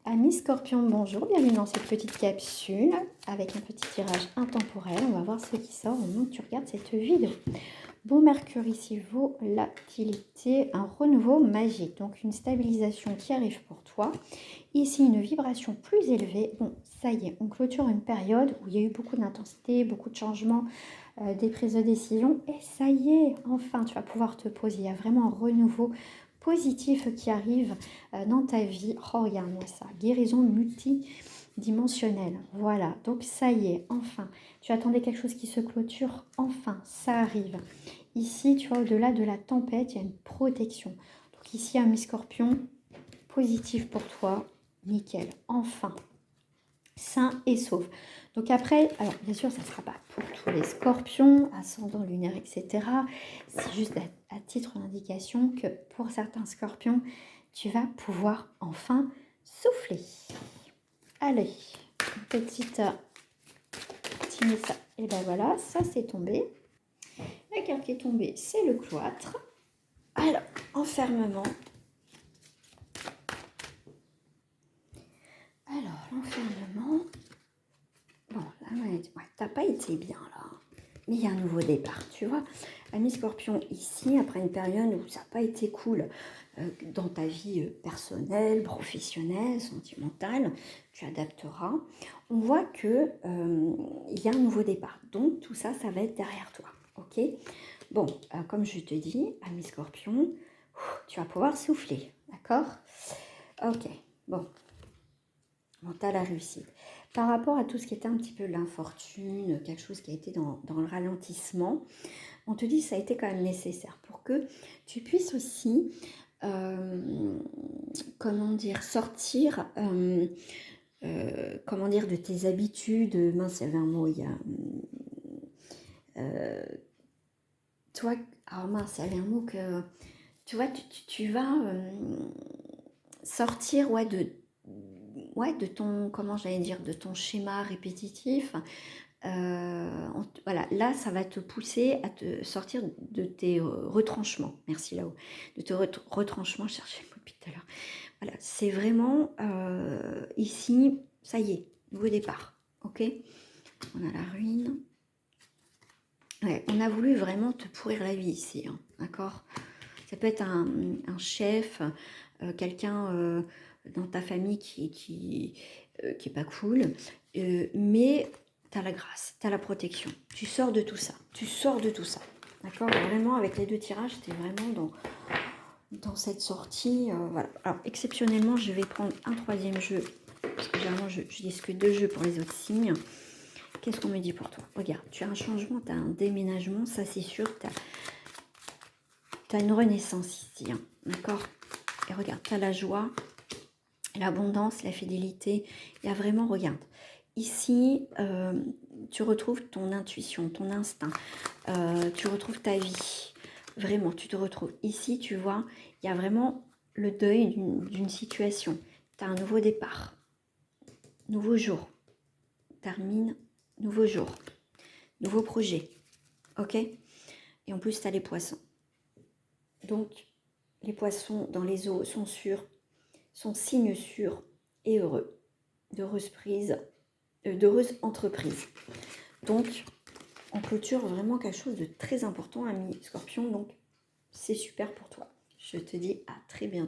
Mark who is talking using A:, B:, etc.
A: Amis Scorpion, bonjour, bienvenue dans cette petite capsule avec un petit tirage intemporel. On va voir ce qui sort au moment que tu regardes cette vidéo. Bon Mercure ici, volatilité, un renouveau magique, donc une stabilisation qui arrive pour toi. Ici, une vibration plus élevée. Bon, ça y est, on clôture une période où il y a eu beaucoup d'intensité, beaucoup de changements, des prises de décision. Et ça y est, enfin, tu vas pouvoir te poser. Il y a vraiment un renouveau positif qui arrive dans ta vie. Oh, regarde-moi ça, guérison multidimensionnelle. Voilà, donc ça y est, enfin. Tu attendais quelque chose qui se clôture, enfin, ça arrive. Ici, tu vois, au-delà de la tempête, il y a une protection. Donc ici, un mi-scorpion, positif pour toi, nickel, enfin, sain et sauf. Donc après, alors bien sûr, ça ne sera pas pour tous les scorpions, ascendant lunaire, etc. C'est juste à titre d'indication que pour certains scorpions, tu vas pouvoir enfin souffler. Allez, une petite ça. Et ben voilà, ça c'est tombé. La carte qui est tombée, c'est le cloître. Alors, enfermement. Alors, l'enfermement. Bon, là, ouais, t'as pas été bien là. Mais il y a un nouveau départ, tu vois. Ami Scorpion, ici, après une période où ça n'a pas été cool dans ta vie personnelle, professionnelle, sentimentale, tu adapteras. On voit que il y a un nouveau départ. Donc, tout ça, ça va être derrière toi. Ok. Bon, comme je te dis, ami Scorpion, tu vas pouvoir souffler. D'accord. Ok. Bon, tu as la réussite. Par rapport à tout ce qui était un petit peu l'infortune, quelque chose qui a été dans le ralentissement, on te dit que ça a été quand même nécessaire pour que tu puisses aussi, comment dire, sortir, comment dire, de tes habitudes. Mince, il y avait un mot, il y a... toi, alors mince, il y avait un mot que... Tu vois, tu vas sortir, ouais, de ton, comment j'allais dire, de ton schéma répétitif. Voilà, là, ça va te pousser à te sortir de tes retranchements. Merci là-haut. De tes retranchements, je cherchais le mot depuis tout à l'heure. Voilà, c'est vraiment ici, ça y est, nouveau départ. Ok. On a la ruine. Ouais, on a voulu vraiment te pourrir la vie ici, hein, d'accord. Ça peut être un chef, quelqu'un dans ta famille qui est pas cool, mais tu as la grâce, tu as la protection. Tu sors de tout ça, tu sors de tout ça. D'accord. Vraiment, avec les deux tirages, tu es vraiment dans cette sortie. Voilà. Alors, exceptionnellement, je vais prendre un troisième jeu, parce que généralement, je discute deux jeux pour les autres signes. Qu'est-ce qu'on me dit pour toi? Regarde, tu as un changement, tu as un déménagement, ça c'est sûr, tu as une renaissance ici, hein, d'accord. Et regarde, tu as la joie, l'abondance, la fidélité. Il y a vraiment, regarde, ici, tu retrouves ton intuition, ton instinct, tu retrouves ta vie. Vraiment, tu te retrouves. Ici, tu vois, il y a vraiment le deuil d'une situation. Tu as un nouveau départ, nouveau jour, termine, nouveau jour, nouveau projet, ok. Et en plus, tu as les poissons. Donc, les poissons dans les eaux sont sûrs, sont signes sûrs et heureux, d'heureuses prises, d'heureuses entreprises. Donc, on clôture vraiment quelque chose de très important, ami Scorpion. Donc, c'est super pour toi. Je te dis à très bientôt.